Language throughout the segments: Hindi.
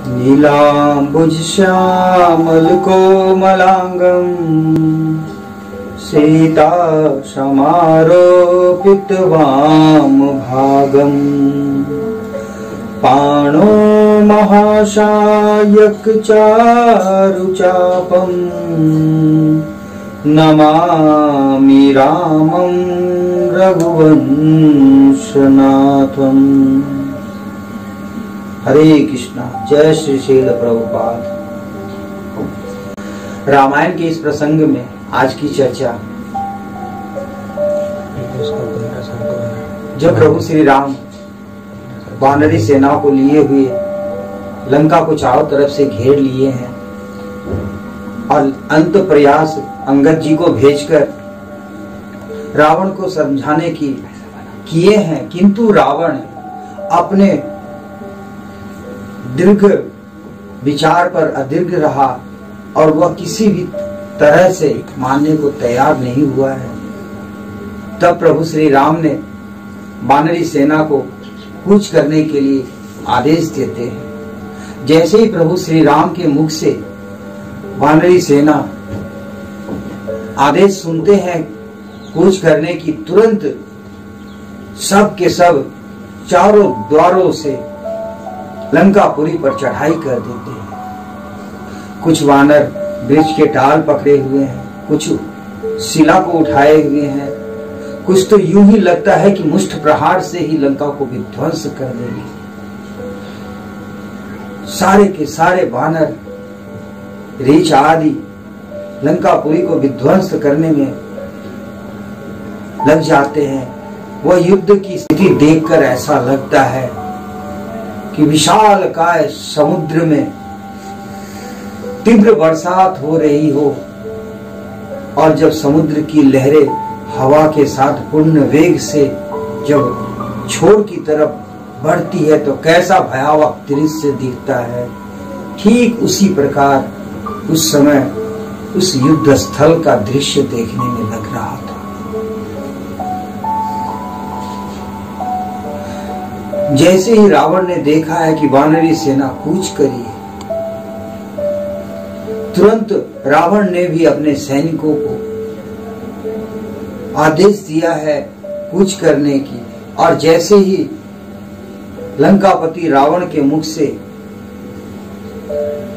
नीलाम्बुज श्यामल कोमलांगं सीता समारोपित वाम भागं पाणो महाशायक चारुचापं नमामि रामं रघुवंशनाथम्। हरे कृष्णा। जय श्री श्रील प्रभुपाद। रामायण के इस प्रसंग में आज की चर्चा, जब प्रभु श्री राम वानरी सेना को लिए हुए लंका को चारों तरफ से घेर लिए हैं और अंत प्रयास अंगद जी को भेजकर रावण को समझाने की किए हैं, किंतु रावण अपने दीर्घ विचार पर अदीर्घ रहा और वह किसी भी तरह से मानने को तैयार नहीं हुआ है। तब प्रभु श्री राम ने वानरी सेना को कूच करने के लिए आदेश देते हैं। जैसे ही प्रभु श्री राम के मुख से वानरी सेना आदेश सुनते हैं कूच करने की, तुरंत सब के सब चारों द्वारों से लंकापुरी पर चढ़ाई कर देते हैं। कुछ वानर वृक्ष के डाल पकड़े हुए हैं, कुछ शिला को उठाए हुए हैं, कुछ तो यूं ही लगता है कि मुष्ठ प्रहार से ही लंका को विध्वंस कर देंगे। सारे के सारे वानर रीछ आदि लंकापुरी को विध्वंस करने में लग जाते हैं। वह युद्ध की स्थिति देखकर ऐसा लगता है कि विशालकाय समुद्र में तीव्र बरसात हो रही हो और जब समुद्र की लहरें हवा के साथ पूर्ण वेग से जब छोर की तरफ बढ़ती है तो कैसा भयावह दृश्य दिखता है। ठीक उसी प्रकार उस समय उस युद्ध स्थल का दृश्य देखने में लग रहा था। जैसे ही रावण ने देखा है कि वानरी सेना कूच करी है, तुरंत रावण ने भी अपने सैनिकों को आदेश दिया है कूच करने की। और जैसे ही लंकापति रावण के मुख से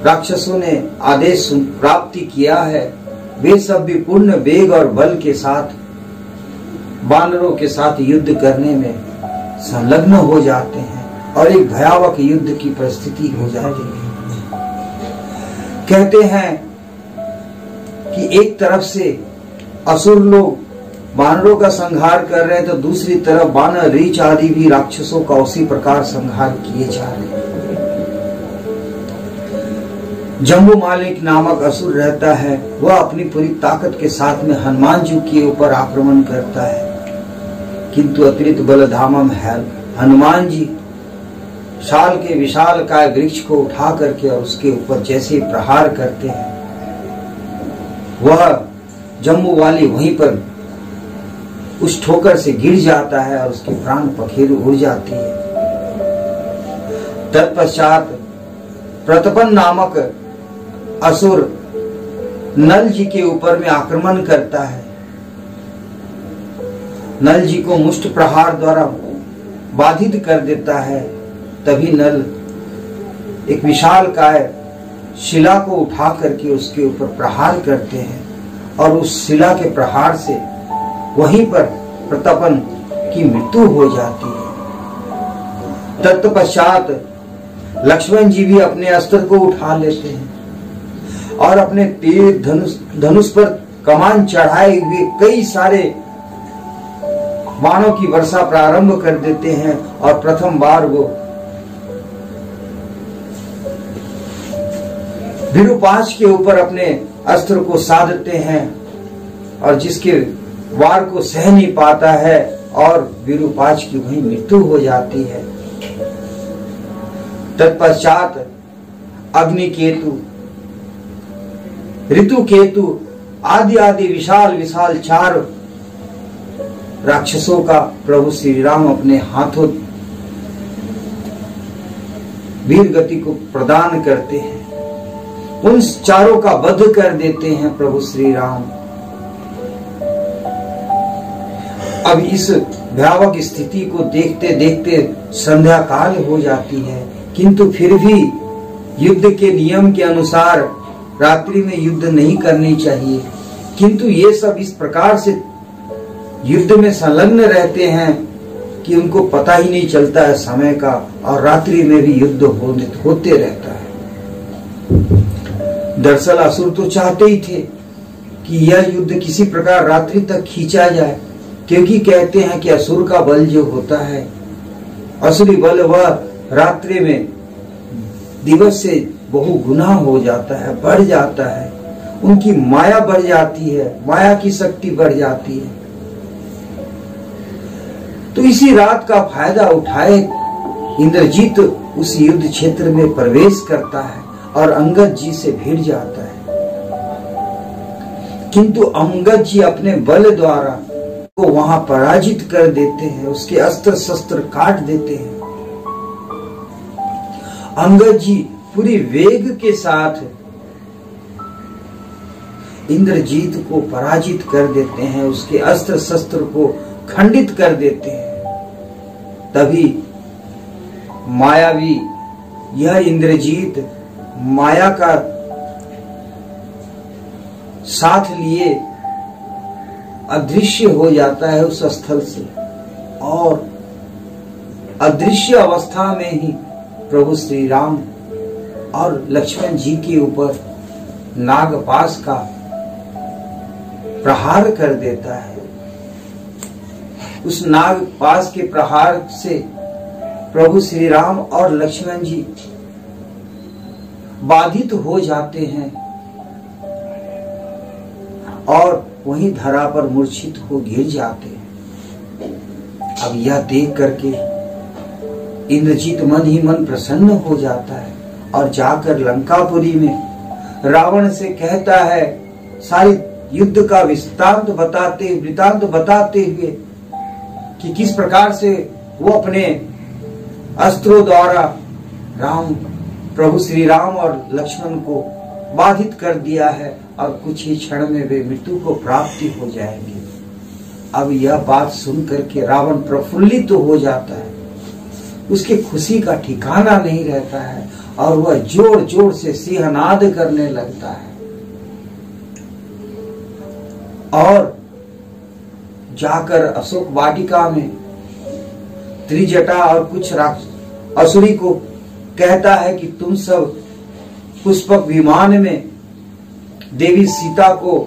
राक्षसों ने आदेश प्राप्ति किया है, वे सब भी पूर्ण वेग और बल के साथ वानरों के साथ युद्ध करने में संलग्न हो जाते हैं और एक भयावह युद्ध की परिस्थिति हो जाती है। कहते हैं कि एक तरफ से असुर लोग वानरों का संहार कर रहे हैं तो दूसरी तरफ वानर रीछ आदि भी राक्षसों का उसी प्रकार संहार किए जा रहे हैं। जम्बू मालिक नामक असुर रहता है, वह अपनी पूरी ताकत के साथ में हनुमान जी के ऊपर आक्रमण करता है, किंतु अतिरिक्त बलधामम है हनुमान जी शाल के विशाल काय वृक्ष को उठा करके और उसके ऊपर जैसे प्रहार करते हैं, वह जम्बू वाली वहीं पर उस ठोकर से गिर जाता है और उसके प्राण पखेरु उड़ जाती है। तत्पश्चात प्रतपन नामक असुर नल जी के ऊपर में आक्रमण करता है। नल जी को मुष्ट प्रहार द्वारा बाधित कर देता है। तभी नल एक विशाल काय शिला को उठा करके उसके ऊपर प्रहार करते हैं और उस शिला के प्रहार से वहीं पर प्रतपन की मृत्यु हो जाती है। तत्पश्चात लक्ष्मण जी भी अपने अस्त्र को उठा लेते हैं और अपने तीर धनुष पर कमान चढ़ाए हुए कई सारे बाणों की वर्षा प्रारंभ कर देते हैं और प्रथम बार वो विरूपाक्ष के ऊपर अपने अस्त्र को साधते हैं और जिसके वार को सह नहीं पाता है और विरूपाक्ष की वहीं मृत्यु हो जाती है। तत्पश्चात अग्निकेतु, ऋतुकेतु आदि आदि विशाल विशाल चार राक्षसों का प्रभु श्री राम अपने हाथों वीर गति को प्रदान करते हैं, उन चारों का वध कर देते हैं प्रभु श्री राम। अब इस भयावह स्थिति को देखते देखते संध्या काल हो जाती है, किंतु फिर भी युद्ध के नियम के अनुसार रात्रि में युद्ध नहीं करनी चाहिए, किंतु ये सब इस प्रकार से युद्ध में संलग्न रहते हैं कि उनको पता ही नहीं चलता है समय का, और रात्रि में भी युद्ध होते रहता है। दरअसल असुर तो चाहते ही थे कि यह युद्ध किसी प्रकार रात्रि तक खींचा जाए, क्योंकि कहते हैं कि असुर का बल जो होता है, असुरी बल, वह रात्रि में दिवस से बहु गुना हो जाता है, बढ़ जाता है। उनकी माया बढ़ जाती है, माया की शक्ति बढ़ जाती है। तो इसी रात का फायदा उठाए इंद्रजीत उस युद्ध क्षेत्र में प्रवेश करता है और अंगद जी से भिड़ जाता है, किंतु अंगद जी अपने बल द्वारा को वहां पराजित कर देते हैं, उसके अस्त्र शस्त्र काट देते हैं। अंगद जी पूरी वेग के साथ इंद्रजीत को पराजित कर देते हैं, उसके अस्त्र शस्त्र को खंडित कर देते हैं। तभी मायावी यह इंद्रजीत माया का साथ लिए अदृश्य हो जाता है उस स्थल से, और अदृश्य अवस्था में ही प्रभु श्री राम और लक्ष्मण जी के ऊपर नागपाश का प्रहार कर देता है। उस नागपाश के प्रहार से प्रभु श्री राम और लक्ष्मण जी बाधित हो जाते हैं और वहीं धरा पर मूर्छित हो गिर जाते हैं। अब यह देख करके इंद्रजीत मन ही मन प्रसन्न हो जाता है और जाकर लंकापुरी में रावण से कहता है, सारी युद्ध का वृत्तांत बताते हुए कि किस प्रकार से वो अपने अस्त्रों द्वारा प्रभु श्री राम और लक्ष्मण को बाधित कर दिया है और कुछ ही क्षण में वे मृत्यु को प्राप्ति हो जाएंगे। अब यह बात सुनकर के रावण प्रफुल्लित तो हो जाता है, उसके खुशी का ठिकाना नहीं रहता है और वह जोर जोर से सिंहनाद करने लगता है और जाकर अशोक वाटिका में त्रिजटा और कुछ असुरी को कहता है कि तुम सब पुष्पक विमान में देवी सीता को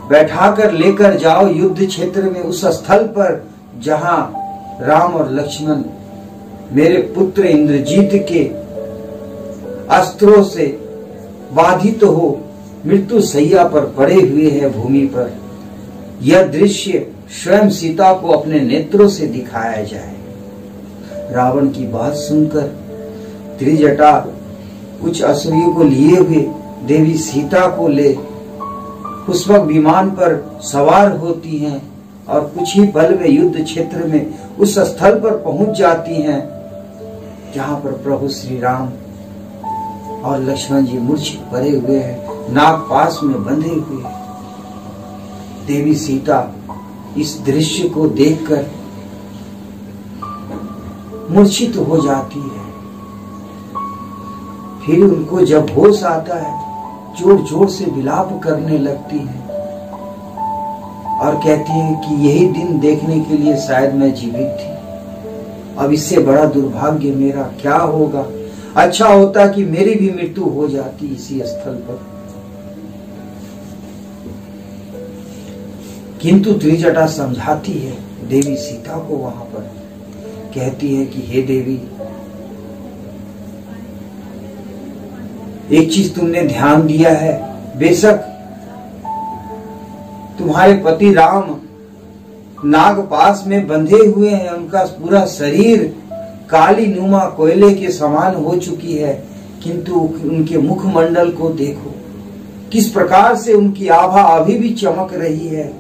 बैठाकर लेकर जाओ युद्ध क्षेत्र में, उस स्थल पर जहां राम और लक्ष्मण मेरे पुत्र इंद्रजीत के अस्त्रों से बाधित हो मृत्यु शैया पर पड़े हुए हैं भूमि पर। यह दृश्य स्वयं सीता को अपने नेत्रों से दिखाया जाए। रावण की बात सुनकर त्रिजटा कुछ असुरियों को लिए हुए देवी सीता को ले पुष्पक विमान पर सवार होती हैं और कुछ ही पल में युद्ध क्षेत्र में उस स्थल पर पहुंच जाती हैं जहां पर प्रभु श्री राम और लक्ष्मण जी मूर्छित पड़े हुए हैं, नागपाश में बंधे हुए हैं। देवी सीता इस दृश्य को देखकर मूर्छित हो जाती है। फिर उनको जब होश आता है जोर जोर से विलाप करने लगती है और कहती है कि यही दिन देखने के लिए शायद मैं जीवित थी, अब इससे बड़ा दुर्भाग्य मेरा क्या होगा। अच्छा होता कि मेरी भी मृत्यु हो जाती इसी स्थल पर। किंतु त्रिजटा समझाती है देवी सीता को, वहां पर कहती है कि हे देवी, एक चीज तुमने ध्यान दिया है, बेशक तुम्हारे पति राम नागपाश में बंधे हुए हैं, उनका पूरा शरीर काली नुमा कोयले के समान हो चुकी है, किंतु उनके मुखमंडल को देखो किस प्रकार से उनकी आभा अभी भी चमक रही है,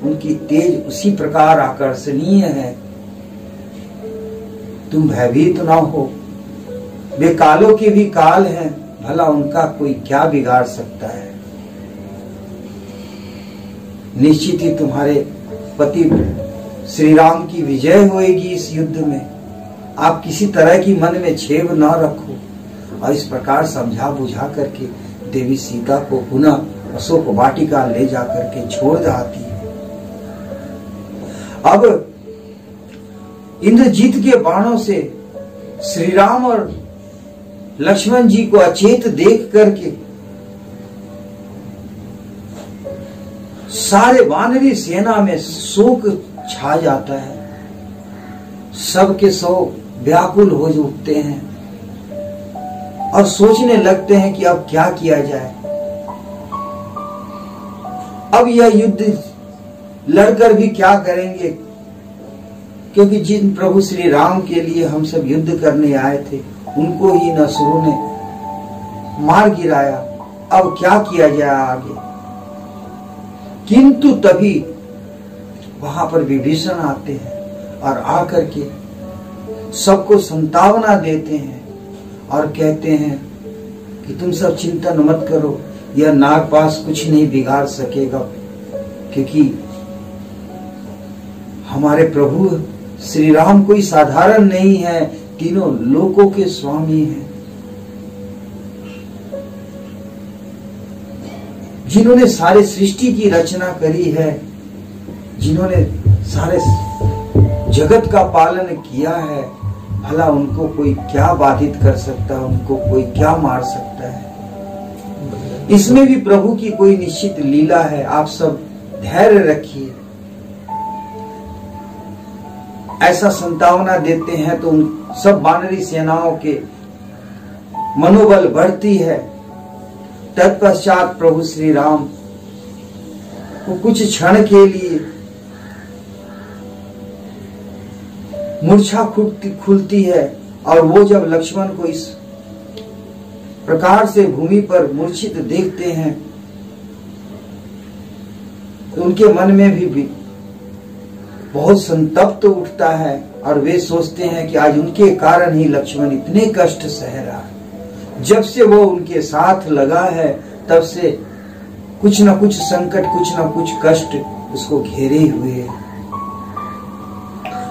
उनकी तेज उसी प्रकार आकर्षणीय है। तुम भयभीत ना हो, वे कालों के भी काल हैं, भला उनका कोई क्या बिगाड़ सकता है। निश्चित ही तुम्हारे पति श्री राम की विजय होएगी इस युद्ध में। आप किसी तरह की मन में छेव न रखो। और इस प्रकार समझा बुझा करके देवी सीता को पुनः अशोक वाटिका ले जाकर के छोड़ जाती है। अब इंद्रजीत के बाणों से श्री राम और लक्ष्मण जी को अचेत देख करके सारे वानरी सेना में शोक छा जाता है। सबके सब व्याकुल हो उठते हैं और सोचने लगते हैं कि अब क्या किया जाए। अब यह युद्ध लड़कर भी क्या करेंगे, क्योंकि जिन प्रभु श्री राम के लिए हम सब युद्ध करने आए थे उनको ही असुरों ने मार गिराया। अब क्या किया जाए आगे। किंतु तभी वहां पर विभीषण आते हैं और आकर के सबको संतावना देते हैं और कहते हैं कि तुम सब चिंता मत करो, यह नागपाश कुछ नहीं बिगाड़ सकेगा, क्योंकि हमारे प्रभु श्री राम कोई साधारण नहीं है, तीनों लोकों के स्वामी हैं, जिन्होंने सारे सृष्टि की रचना करी है, जिन्होंने सारे जगत का पालन किया है। भला उनको कोई क्या बाधित कर सकता है, उनको कोई क्या मार सकता है। इसमें भी प्रभु की कोई निश्चित लीला है। आप सब धैर्य रखिए। ऐसा संतावना देते हैं तो उन सब वानरी सेनाओं के मनोबल बढ़ती है। तत्पश्चात प्रभु श्री राम को कुछ क्षण के लिए मूर्छा खुलती है और वो जब लक्ष्मण को इस प्रकार से भूमि पर मूर्छित देखते हैं तो उनके मन में भी बहुत संतप्त उठता है और वे सोचते हैं कि आज उनके कारण ही लक्ष्मण इतने कष्ट सह रहा है। जब से वो उनके साथ लगा है तब से कुछ न कुछ संकट, कुछ न कुछ कष्ट उसको घेरे हुए है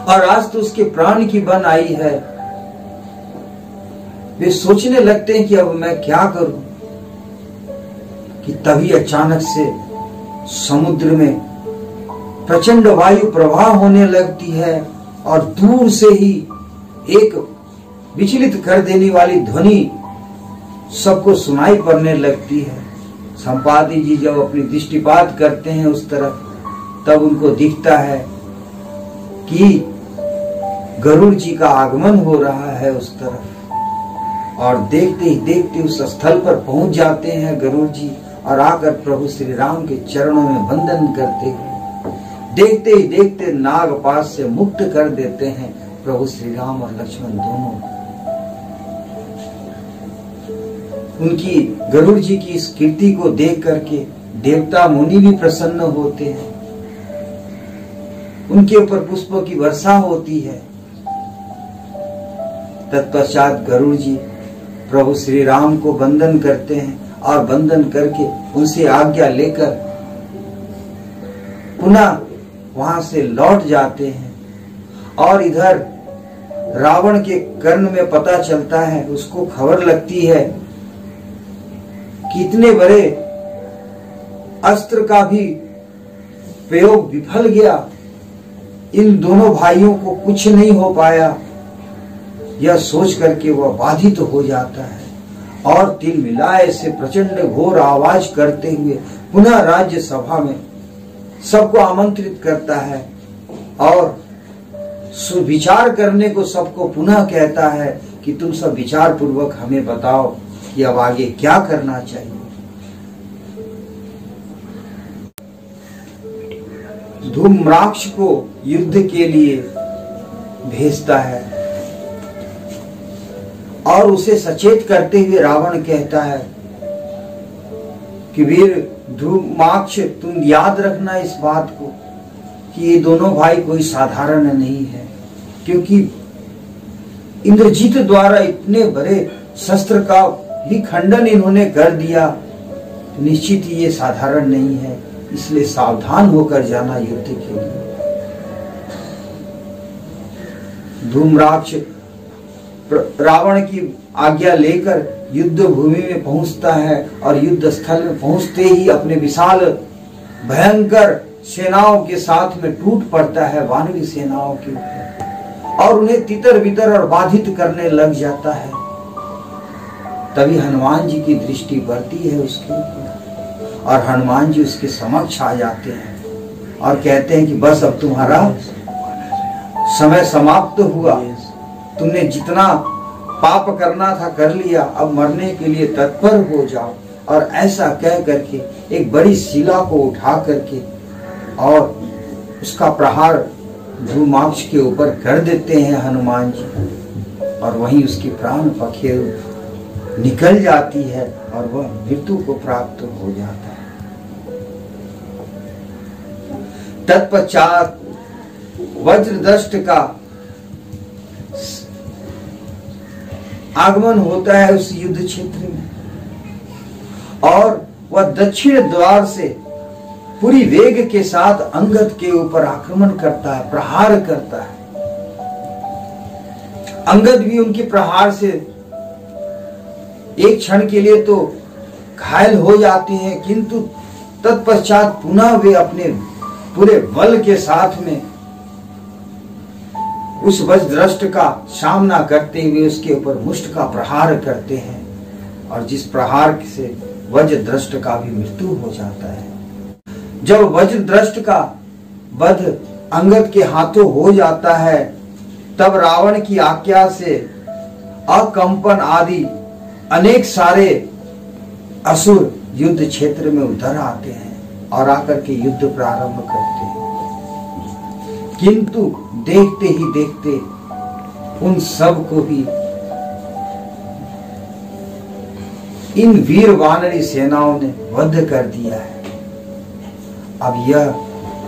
और आज तो उसके प्राण की बन आई है। वे सोचने लगते हैं कि अब मैं क्या करूं, कि तभी अचानक से समुद्र में प्रचंड वायु प्रवाह होने लगती है और दूर से ही एक विचलित कर देने वाली ध्वनि सबको सुनाई पड़ने लगती है। संपादी जी जब अपनी दृष्टिपात करते हैं उस तरफ, तब उनको दिखता है कि गरुड़ जी का आगमन हो रहा है उस तरफ। और देखते ही देखते उस स्थल पर पहुंच जाते हैं गरुड़ जी और आकर प्रभु श्री राम के चरणों में वंदन करते हुए देखते ही देखते नागपाश से मुक्त कर देते हैं प्रभु श्री राम और लक्ष्मण दोनों। उनकी गरुड़ जी की इस कीर्ति को देख करके देवता मुनि भी प्रसन्न होते हैं। उनके ऊपर पुष्पों की वर्षा होती है। तत्पश्चात गरुड़ जी प्रभु श्री राम को वंदन करते हैं और वंदन करके उनसे आज्ञा लेकर पुनः वहां से लौट जाते हैं। और इधर रावण के कर्ण में पता चलता है, उसको खबर लगती है कि इतने बड़े अस्त्र का भी प्रयोग विफल गया, इन दोनों भाइयों को कुछ नहीं हो पाया। यह सोच करके वह बाधित हो जाता है और तिल मिलाए से प्रचंड घोर आवाज करते हुए पुनः राज्य सभा में सबको आमंत्रित करता है और विचार करने को सबको पुनः कहता है कि तुम सब विचार पूर्वक हमें बताओ कि अब आगे क्या करना चाहिए। धूम्राक्ष को युद्ध के लिए भेजता है और उसे सचेत करते हुए रावण कहता है कि वीर धूम्राक्ष, तुम याद रखना इस बात को कि ये दोनों भाई कोई साधारण नहीं है, क्योंकि इंद्रजीत द्वारा इतने बड़े शस्त्र का भी खंडन इन्होंने कर दिया, तो निश्चित ही ये साधारण नहीं है। इसलिए सावधान होकर जाना युद्ध के लिए। धूम्राक्ष रावण की आज्ञा लेकर युद्ध भूमि में पहुंचता है और युद्ध स्थल में पहुंचते ही अपने विशाल भयंकर सेनाओं के साथ में टूट पड़ता है वानरी सेनाओं के ऊपर और उन्हें तितर बितर और बाधित करने लग जाता है। तभी हनुमान जी की दृष्टि बढ़ती है उसके ऊपर और हनुमान जी उसके समक्ष आ जाते हैं और कहते हैं कि बस अब तुम्हारा समय समाप्त हुआ, तुमने जितना पाप करना था कर लिया, अब मरने के लिए तत्पर हो जाओ। और ऐसा कह करके एक बड़ी शिला को उठा करके और उसका प्रहार धूम्राक्ष के ऊपर कर देते हैं हनुमान जी और वहीं उसकी प्राण पखेरु निकल जाती है और वह मृत्यु को प्राप्त हो जाता है। तत्पश्चात वज्रदष्ट का आगमन होता है उस युद्ध क्षेत्र में और वह दक्षिण द्वार से पूरी वेग के साथ अंगद के ऊपर आक्रमण करता है, प्रहार करता है। अंगद भी उनके प्रहार से एक क्षण के लिए तो घायल हो जाते हैं, किंतु तत्पश्चात पुनः वे अपने पूरे बल के साथ में उस वज्रदष्ट का सामना करते हुए उसके ऊपर मुष्ट का प्रहार करते हैं और जिस प्रहार से वज्रदष्ट का भी मृत्यु हो जाता है। जब वज्रदष्ट का वध अंगद के हाथों हो जाता है तब रावण की आज्ञा से अकंपन आदि अनेक सारे असुर युद्ध क्षेत्र में उतर आते हैं और आकर के युद्ध प्रारंभ करते हैं। किंतु देखते ही देखते उन सब को भी इन वीर वानरी सेनाओं ने वध कर दिया है। अब यह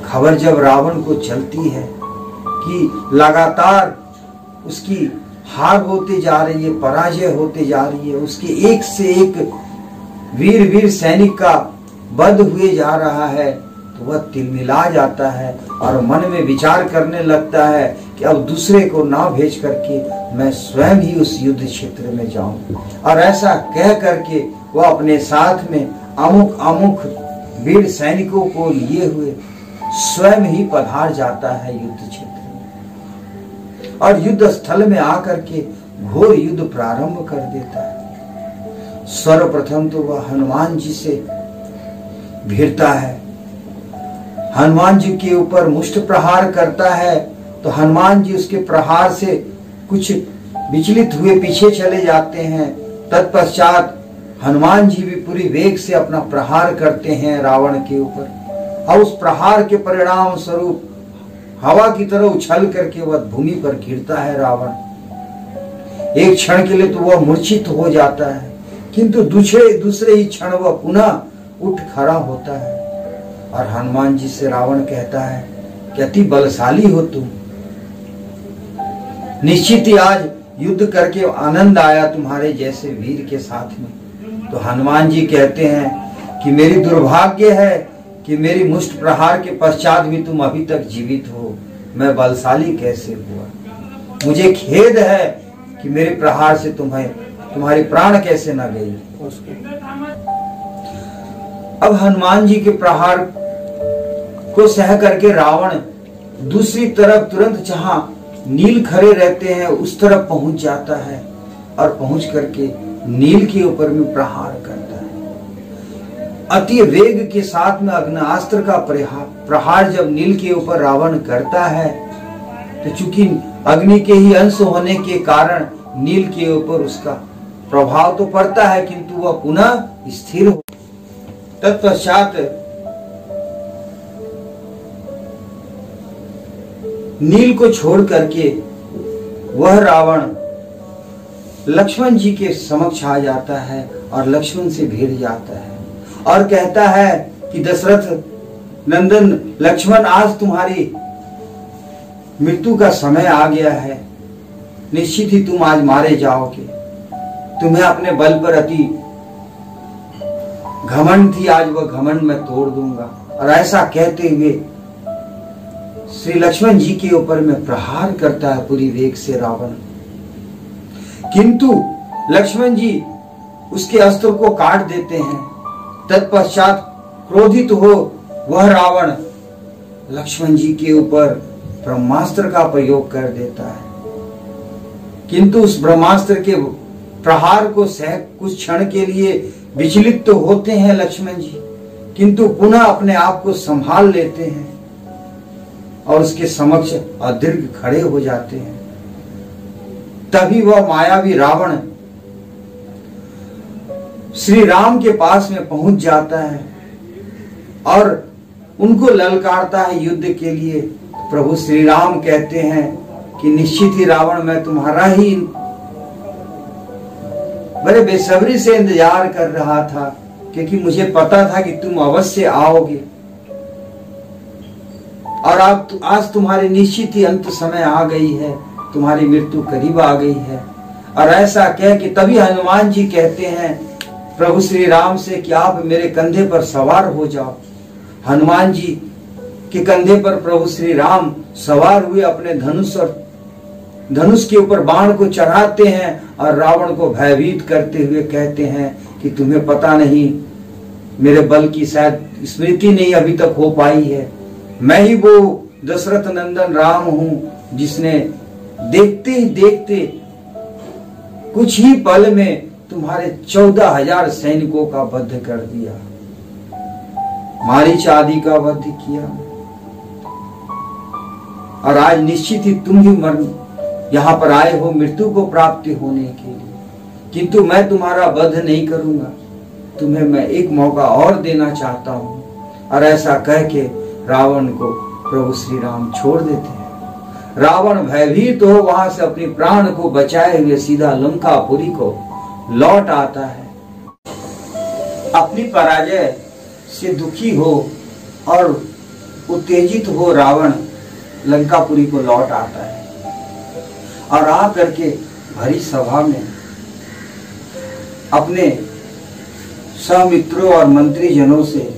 खबर जब रावण को चलती है कि लगातार उसकी हार होते जा रही है, पराजय होते जा रही है, उसके एक से एक वीर वीर सैनिक का वध हुए जा रहा है, तो वह तिलमिला जाता है और मन में विचार करने लगता है कि अब दूसरे को ना भेज करके मैं स्वयं ही उस युद्ध क्षेत्र में जाऊं। और ऐसा कह करके वह अपने साथ में अमुक अमुक वीर सैनिकों को लिए हुए स्वयं ही पधार जाता है युद्ध क्षेत्र में और युद्ध स्थल में आकर के घोर युद्ध प्रारंभ कर देता है। सर्वप्रथम तो वह हनुमान जी से भिड़ता है, हनुमान जी के ऊपर मुष्ट प्रहार करता है, तो हनुमान जी उसके प्रहार से कुछ विचलित हुए पीछे चले जाते हैं। तत्पश्चात हनुमान जी भी पूरी वेग से अपना प्रहार करते हैं रावण के ऊपर और उस प्रहार के परिणाम स्वरूप हवा की तरह उछल करके वह भूमि पर गिरता है रावण। एक क्षण के लिए तो वह मूर्छित हो जाता है, किंतु दूसरे ही क्षण वह पुनः उठ खड़ा होता है और हनुमान जी से रावण कहता है कि अति बलशाली हो तुम, निश्चित ही आज युद्ध करके आनंद आया तुम्हारे जैसे वीर के साथ में। तो हनुमान जी कहते हैं कि मेरी दुर्भाग्य है कि मेरी मुष्ट प्रहार के पश्चात भी तुम अभी तक जीवित हो, मैं बलशाली कैसे हुआ। मुझे खेद है कि मेरे प्रहार से तुम्हारी प्राण कैसे न गई। अब हनुमान जी के प्रहार को सह करके रावण दूसरी तरफ तुरंत जहां नील खड़े रहते हैं उस तरफ पहुंच जाता है और पहुंच करके नील के ऊपर में प्रहार करता है। अति वेग के साथ में अग्नास्त्र का प्रहार जब नील के ऊपर रावण करता है तो चूंकि अग्नि के ही अंश होने के कारण नील के ऊपर उसका प्रभाव तो पड़ता है, किंतु वह पुनः स्थिर हो। तत्पश्चात नील को छोड़ करके वह रावण लक्ष्मण जी के समक्ष आ जाता है और लक्ष्मण से भिड़ जाता है और कहता है कि दशरथ नंदन लक्ष्मण, आज तुम्हारी मृत्यु का समय आ गया है, निश्चित ही तुम आज मारे जाओगे। तुम्हें अपने बल पर अति घमंड थी, आज वह घमंड मैं तोड़ दूंगा। और ऐसा कहते हुए श्री लक्ष्मण जी के ऊपर में प्रहार करता है पूरी वेग से रावण। किंतु लक्ष्मण जी उसके अस्त्र को काट देते हैं। तत्पश्चात क्रोधित हो वह रावण लक्ष्मण जी के ऊपर ब्रह्मास्त्र का प्रयोग कर देता है। किंतु उस ब्रह्मास्त्र के प्रहार को सह कुछ क्षण के लिए विचलित तो होते हैं लक्ष्मण जी, किंतु पुनः अपने आप को संभाल लेते हैं और उसके समक्ष अदीर्घ खड़े हो जाते हैं। तभी वह मायावी रावण श्री राम के पास में पहुंच जाता है और उनको ललकारता है युद्ध के लिए। प्रभु श्री राम कहते हैं कि निश्चित ही रावण, मैं तुम्हारा ही बड़े बेसब्री से इंतजार कर रहा था, क्योंकि मुझे पता था कि तुम अवश्य आओगे और आज तुम्हारी निश्चित ही अंत समय आ गई है, तुम्हारी मृत्यु करीब आ गई है। और ऐसा कह कि तभी हनुमान जी कहते हैं प्रभु श्री राम से कि आप मेरे कंधे पर सवार हो जाओ। हनुमान जी के कंधे पर प्रभु श्री राम सवार हुए, अपने धनुष और धनुष के ऊपर बाण को चढ़ाते हैं और रावण को भयभीत करते हुए कहते हैं कि तुम्हें पता नहीं, मेरे बल की शायद स्मृति नहीं अभी तक हो पाई है। मैं ही वो दशरथ नंदन राम हूं जिसने देखते ही देखते कुछ ही पल में तुम्हारे 14,000 सैनिकों का वध कर दिया, मारीच आदि का वध किया, और आज निश्चित ही तुम ही यहां पर आए हो मृत्यु को प्राप्ति होने के लिए। किंतु मैं तुम्हारा वध नहीं करूंगा, तुम्हें मैं एक मौका और देना चाहता हूं। और ऐसा कह के रावण को प्रभु श्री राम छोड़ देते हैं। रावण भयभीत हो वहां से अपनी प्राण को बचाए हुए सीधा लंकापुरी को लौट आता है। अपनी पराजय से दुखी हो और उत्तेजित हो रावण लंकापुरी को लौट आता है और आ करके भरी सभा में अपने सहमित्रों और मंत्रीजनों से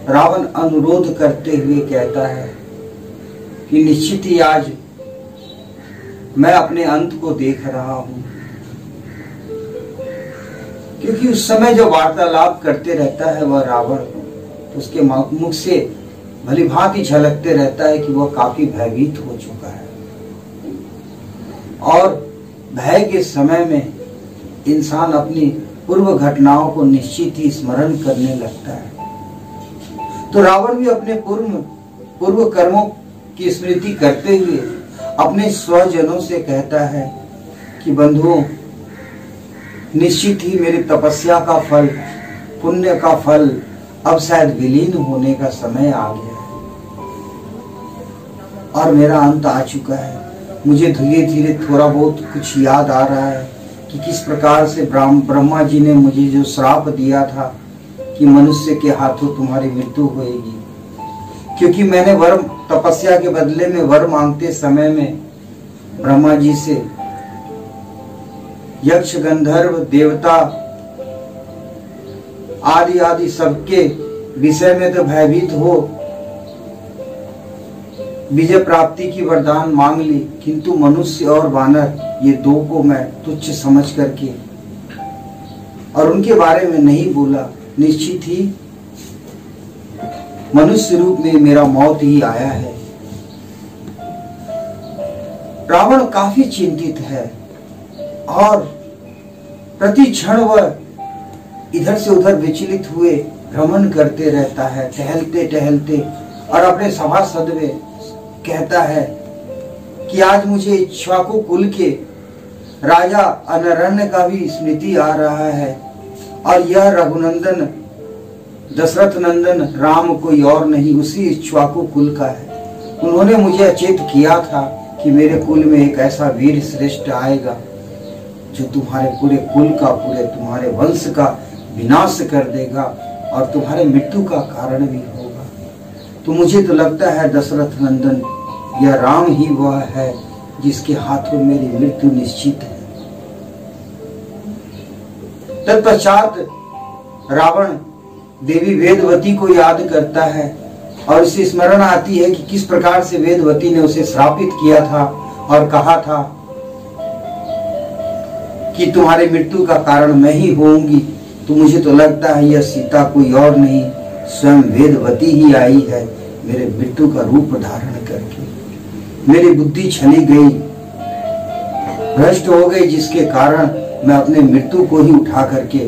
रावण अनुरोध करते हुए कहता है कि निश्चित ही आज मैं अपने अंत को देख रहा हूं। क्योंकि उस समय जो वार्तालाप करते रहता है वह रावण, उसके मुख से भली भांति झलकते रहता है कि वह काफी भयभीत हो चुका है और भय के समय में इंसान अपनी पूर्व घटनाओं को निश्चित ही स्मरण करने लगता है। तो रावण भी अपने पूर्व कर्मों की स्मृति करते हुए अपने स्वजनों से कहता है कि बंधुओं, निश्चित ही मेरी तपस्या का फल, पुण्य का फल अब शायद विलीन होने का समय आ गया है और मेरा अंत आ चुका है। मुझे धीरे धीरे थोड़ा बहुत कुछ याद आ रहा है कि किस प्रकार से ब्रह्मा जी ने मुझे जो श्राप दिया था कि मनुष्य के हाथों तुम्हारी मृत्यु होएगी, क्योंकि मैंने वर तपस्या के बदले में वर मांगते समय में ब्रह्मा जी से यक्ष गंधर्व देवता आदि आदि सबके विषय में तो भयभीत हो विजय प्राप्ति की वरदान मांग ली, किंतु मनुष्य और वानर ये दो को मैं तुच्छ समझ करके और उनके बारे में नहीं बोला। निश्चित ही मनुष्य रूप में मेरा मौत ही आया है। रावण काफी चिंतित है और प्रति क्षण वह इधर से उधर विचलित हुए भ्रमण करते रहता है, टहलते टहलते, और अपने सभासद में कहता है कि आज मुझे इक्ष्वाकु कुल के राजा अनरण्य का भी स्मृति आ रहा है और यह रघुनंदन दशरथ नंदन राम कोई और नहीं, उसी इक्ष्वाकु कुल का है। उन्होंने मुझे अचेत किया था कि मेरे कुल में एक ऐसा वीर श्रेष्ठ आएगा जो तुम्हारे पूरे कुल का, पूरे तुम्हारे वंश का विनाश कर देगा और तुम्हारे मृत्यु का कारण भी होगा। तो मुझे तो लगता है दशरथ नंदन, यह राम ही वह है जिसके हाथों मेरी मृत्यु निश्चित है। तत्पश्चात रावण देवी वेदवती को याद करता है और इसे स्मरण आती है कि किस प्रकार से वेदवती ने उसे श्रापित किया था और कहा था कि तुम्हारे मृत्यु का कारण मैं ही होऊंगी। तो मुझे तो लगता है यह सीता कोई और नहीं, स्वयं वेदवती ही आई है मेरे मृत्यु का रूप धारण करके। मेरी बुद्धि छली गई, भ्रष्ट हो गई, जिसके कारण मैं अपने मृत्यु को ही उठा करके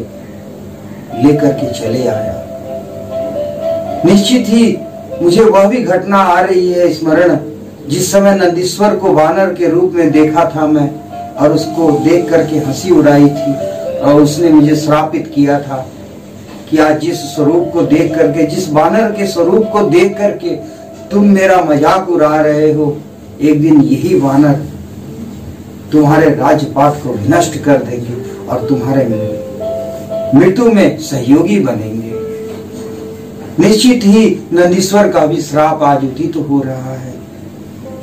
लेकर के चले आया। निश्चित ही मुझे वह भी घटना आ रही है स्मरण, जिस समय नंदीश्वर को वानर के रूप में देखा था मैं और उसको देख करके हंसी उड़ाई थी और उसने मुझे श्रापित किया था कि आज जिस स्वरूप को देख करके, जिस वानर के स्वरूप को देख करके तुम मेरा मजाक उड़ा रहे हो, एक दिन यही वानर तुम्हारे राजपाट को नष्ट कर देंगे और तुम्हारे मृत्यु में सहयोगी बनेंगे। निश्चित ही नंदीश्वर का भी श्राप आज उदित तो हो रहा है।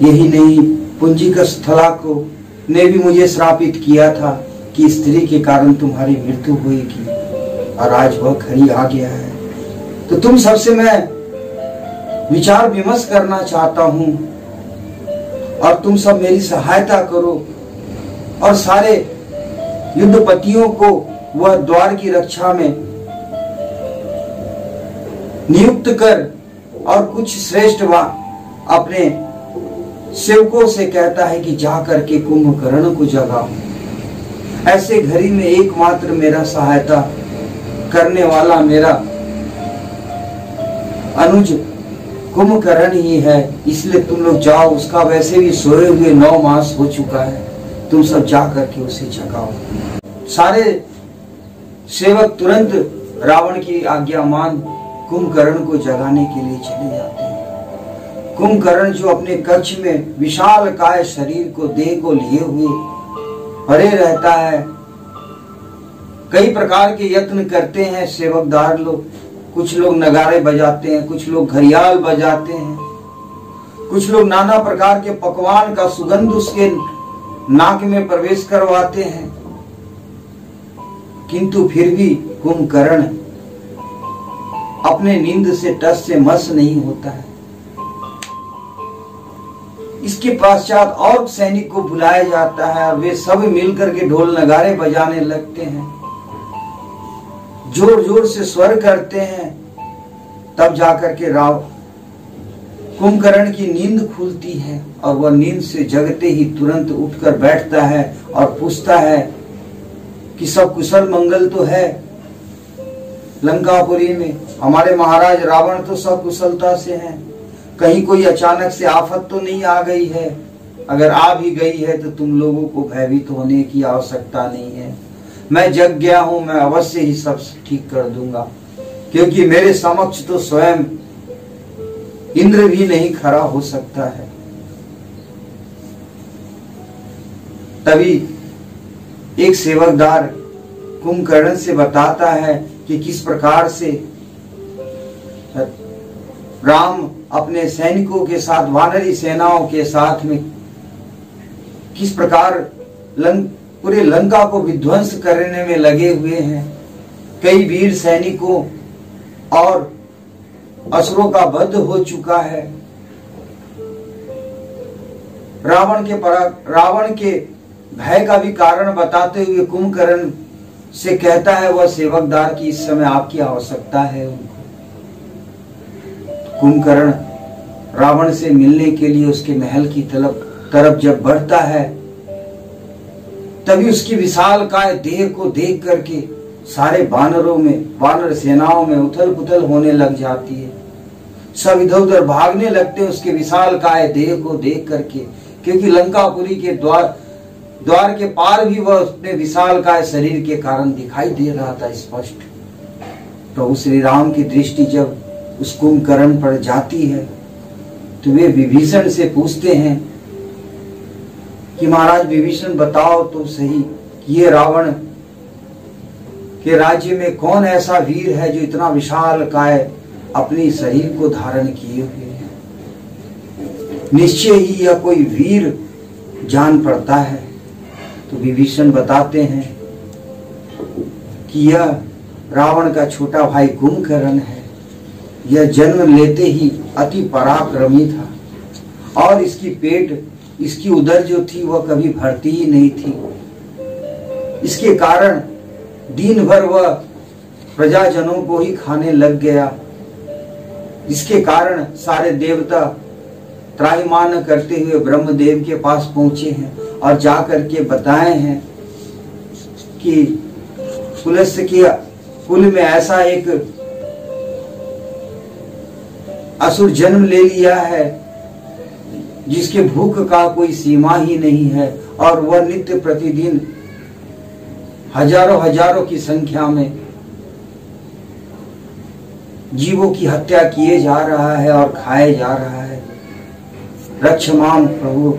यही नहीं, पुंजिक स्थला को ने भी मुझे श्रापित किया था कि स्त्री के कारण तुम्हारी मृत्यु होगी और आज वह खरी आ गया है। तो तुम सबसे मैं विचार विमर्श करना चाहता हूं और तुम सब मेरी सहायता करो और सारे युद्धपतियों को वह द्वार की रक्षा में नियुक्त कर और कुछ श्रेष्ठ अपने सेवकों से कहता है कि जा करके कुंभकर्ण को जगाओ। ऐसे घड़ी में एकमात्र मेरा सहायता करने वाला मेरा अनुज कुंभकर्ण ही है, इसलिए तुम लोग जाओ। उसका वैसे भी सोए हुए 9 मास हो चुका है, तुम सब जा करके उसे जगाओ। सारे सेवक तुरंत रावण की आज्ञा मान कुंभकर्ण को जगाने के लिए चले जाते हैं। कुंभकर्ण जो अपने कक्ष में विशाल काय शरीर को देह को लिए हुए पड़े रहता है, कई प्रकार के यत्न करते हैं सेवकदार लोग। कुछ लोग नगारे बजाते हैं, कुछ लोग घड़ियाल बजाते हैं, कुछ लोग नाना प्रकार के पकवान का सुगंध उसके नाक में प्रवेश करवाते हैं, किंतु फिर भी कुंभकर्ण अपने नींद से टस से मस नहीं होता है। इसके पश्चात और सैनिक को बुलाया जाता है और वे सब मिलकर के ढोल नगारे बजाने लगते हैं, जोर जोर से स्वर करते हैं। तब जाकर के कुंभकर्ण की नींद खुलती है और वह नींद से जगते ही तुरंत उठकर बैठता है और पूछता है कि सब कुशल मंगल तो है लंकापुरी में। हमारे महाराज रावण तो सब कुशलता से हैं, कहीं कोई अचानक से आफत तो नहीं आ गई है? अगर आ भी गई है तो तुम लोगों को भयभीत होने की आवश्यकता नहीं है। मैं जग गया हूं, मैं अवश्य ही सब ठीक कर दूंगा, क्योंकि मेरे समक्ष तो स्वयं इंद्र भी नहीं खड़ा हो सकता है। तभी एक सेवकदार कुंभकर्ण से बताता है कि किस प्रकार से राम अपने सैनिकों के साथ, वानरी सेनाओं के साथ में किस प्रकार पूरे लंका को विध्वंस करने में लगे हुए हैं। कई वीर सैनिकों और असुरों का वध हो चुका है। रावण के भय का भी कारण बताते हुए कुंभकर्ण से कहता है वह सेवकदार की इस समय आपकी आवश्यकता है उनको। कुंभकर्ण रावण से मिलने के लिए उसके महल की तरफ जब बढ़ता है, तभी उसकी विशालकाय देह को देख करके सारे वानर सेनाओं में उथल पुथल होने लग जाती है। सब इधर उधर भागने लगते हैं उसके विशालकाय देह को देख करके, क्योंकि लंकापुरी के द्वार के पार भी वह अपने विशालकाय शरीर के कारण दिखाई दे रहा था स्पष्ट। प्रभु श्री राम की दृष्टि जब उस कुंभकर्ण पर जाती है तो वे विभीषण से पूछते हैं कि महाराज विभीषण बताओ तो सही, ये रावण के राज्य में कौन ऐसा वीर है जो इतना विशाल काय अपनी शरीर को धारण किए हुए है? निश्चय ही यह कोई वीर जान पड़ता है। तो विभीषण बताते हैं कि यह रावण का छोटा भाई कुंभकर्ण है। यह जन्म लेते ही अति पराक्रमी था और इसकी पेट, इसकी उदर जो थी वह कभी भरती ही नहीं थी। इसके कारण दिन भर वह प्रजाजनों को ही खाने लग गया। इसके कारण सारे देवता त्राहिमाम करते हुए ब्रह्मदेव के पास पहुंचे हैं और जाकर के बताए हैं कि पुलस्त्य के कुल में ऐसा एक असुर जन्म ले लिया है जिसके भूख का कोई सीमा ही नहीं है और वह नित्य प्रतिदिन हजारों हजारों की संख्या में जीवों की हत्या किए जा रहा है और खाए जा रहा है। रक्षमाम प्रभु,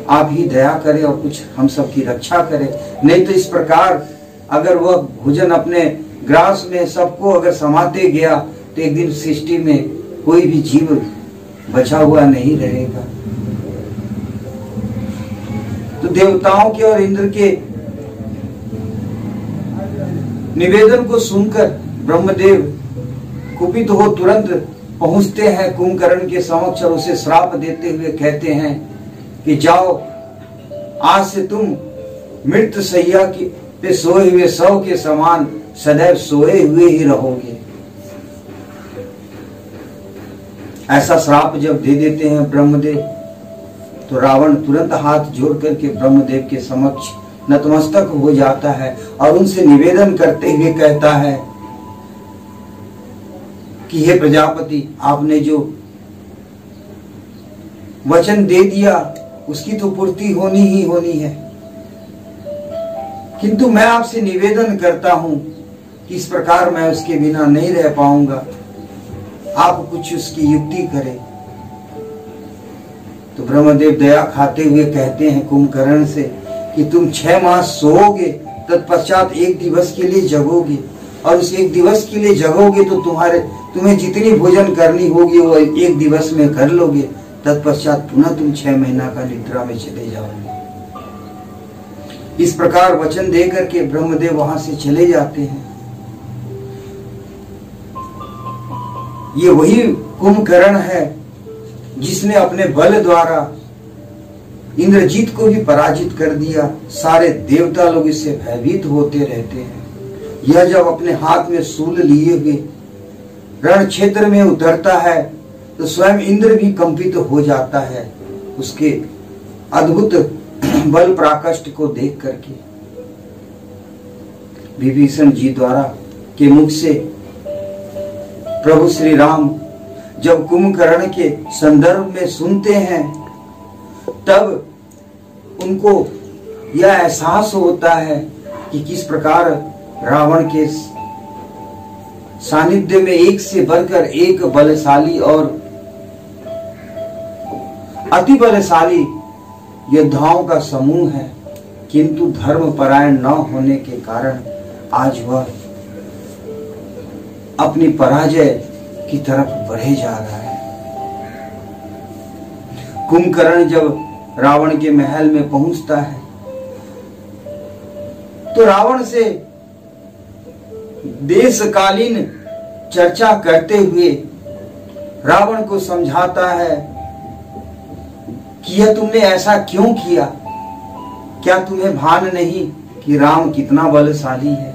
आप ही दया करें और कुछ हम सब की रक्षा करें, नहीं तो इस प्रकार अगर वह भोजन अपने ग्रास में सबको अगर समाते गया तो एक दिन सृष्टि में कोई भी जीव बचा हुआ नहीं रहेगा। तो देवताओं के और इंद्र के निवेदन को सुनकर ब्रह्मदेव कुपित हो तुरंत पहुंचते हैं कुंभकर्ण के समक्ष और उसे श्राप देते हुए कहते हैं कि जाओ, आज से तुम मृत शैया पे सोए हुए शव के समान सदैव सोए हुए ही रहोगे। ऐसा श्राप जब दे देते हैं ब्रह्मदेव तो रावण तुरंत हाथ जोड़ करके ब्रह्मदेव के समक्ष नतमस्तक हो जाता है और उनसे निवेदन करते हुए कहता है कि हे प्रजापति, आपने जो वचन दे दिया उसकी तो पूर्ति होनी ही होनी है, किंतु मैं आपसे निवेदन करता हूं कि इस प्रकार मैं उसके बिना नहीं रह पाऊंगा, आप कुछ उसकी युक्ति करें। तो ब्रह्मदेव दया खाते हुए कहते हैं कुंभकर्ण से कि तुम 6 मास सोओगे, तत्पश्चात 1 दिवस के लिए जगोगे और उस 1 दिवस के लिए जगोगे तो तुम्हें जितनी भोजन करनी होगी वो 1 दिवस में कर लोगे, तत्पश्चात पुनः तुम 6 महीना का निद्रा में चले जाओगे। इस प्रकार वचन दे करके ब्रह्मदेव वहां से चले जाते हैं। ये वही कुंभकर्ण है जिसने अपने बल द्वारा इंद्रजीत को भी पराजित कर दिया। सारे देवता लोग इससे भयभीत होते रहते हैं। यह जब अपने हाथ में शूल लिए हुए रण क्षेत्र में उतरता है तो स्वयं इंद्र भी कंपित हो जाता है उसके अद्भुत बल प्राकष्ट को देख करके। विभीषण जी द्वारा के मुख से प्रभु श्री राम जब कुंभकर्ण के संदर्भ में सुनते हैं तब उनको यह एहसास होता है कि किस प्रकार रावण के सानिध्य में एक से बढ़कर एक बलशाली और अति बलशाली योद्धाओं का समूह है, किंतु धर्म परायण न होने के कारण आज वह अपनी पराजय की तरफ बढ़े जा रहा है। कुंभकर्ण जब रावण के महल में पहुंचता है तो रावण से देशकालीन चर्चा करते हुए रावण को समझाता है कि यह तुमने ऐसा क्यों किया, क्या तुम्हें भान नहीं कि राम कितना बलशाली है।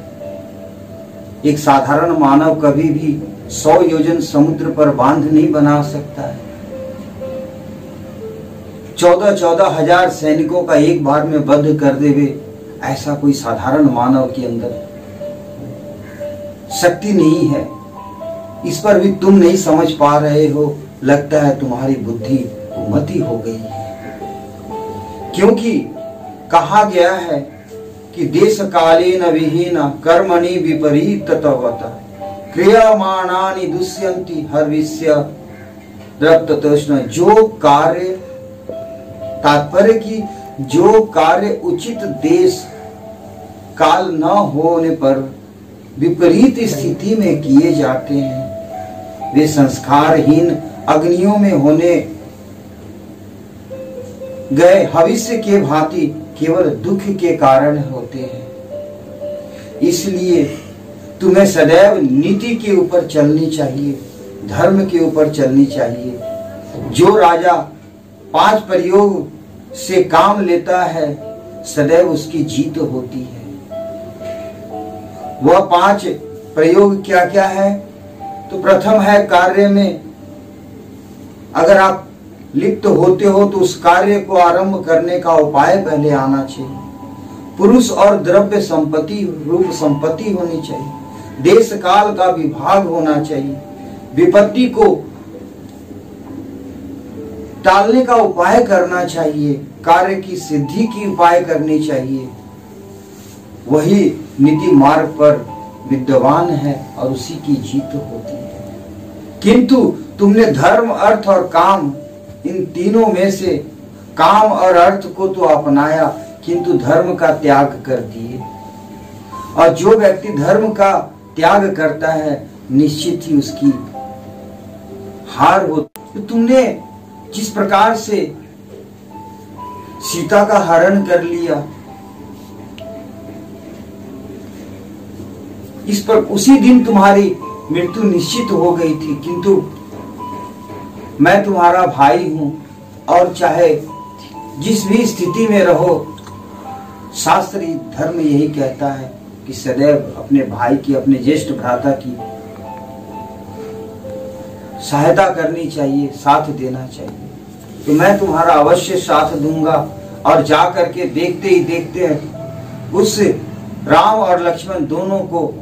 एक साधारण मानव कभी भी 100 योजन समुद्र पर बांध नहीं बना सकता है। 14-14 हजार सैनिकों का एक बार में वध कर देवे, ऐसा कोई साधारण मानव के अंदर शक्ति नहीं है। इस पर भी तुम नहीं समझ पा रहे हो, लगता है तुम्हारी बुद्धि उन्मति हो गई है। क्योंकि कहा गया है कि देश कालीन विहीन कर्मणि विपरीततवत क्रियमाणानि दुष्यन्ति हर्विष्य द्रप्ततृष्ण। जो कार्य, तात्पर्य की जो कार्य उचित देश काल न होने पर विपरीत स्थिति में किए जाते हैं वे संस्कारहीन अग्नियों में होने गए भविष्य के भांति केवल दुख के कारण होते हैं। इसलिए तुम्हें सदैव नीति के ऊपर चलनी चाहिए, धर्म के ऊपर चलनी चाहिए। जो राजा 5 प्रयोग से काम लेता है सदैव उसकी जीत होती है। वह 5 प्रयोग क्या क्या है? तो प्रथम है कार्य में अगर आप लिप्त होते हो तो उस कार्य को आरंभ करने का उपाय पहले आना चाहिए। पुरुष और द्रव्य संपत्ति रूप संपत्ति होनी चाहिए। देश काल का विभाग होना चाहिए। विपत्ति को टालने का उपाय करना चाहिए। कार्य की सिद्धि की उपाय करनी चाहिए। वही नीति मार्ग पर विद्वान है और उसी की जीत होती है। किंतु तुमने धर्म, अर्थ और काम, इन तीनों में से काम और अर्थ को तो अपनाया किंतु धर्म का त्याग कर दिए। और जो व्यक्ति धर्म का त्याग करता है निश्चित ही उसकी हार होती। तो तुमने जिस प्रकार से सीता का हरण कर लिया, इस पर उसी दिन तुम्हारी मृत्यु निश्चित हो गई थी। किंतु मैं तुम्हारा भाई हूं और चाहे जिस भी स्थिति में रहो, शास्त्रीय धर्म यही कहता है कि सदैव अपने भाई की, अपने ज्येष्ठ भ्राता की सहायता करनी चाहिए, साथ देना चाहिए। तो मैं तुम्हारा अवश्य साथ दूंगा और जाकर के देखते ही देखते उस राम और लक्ष्मण दोनों को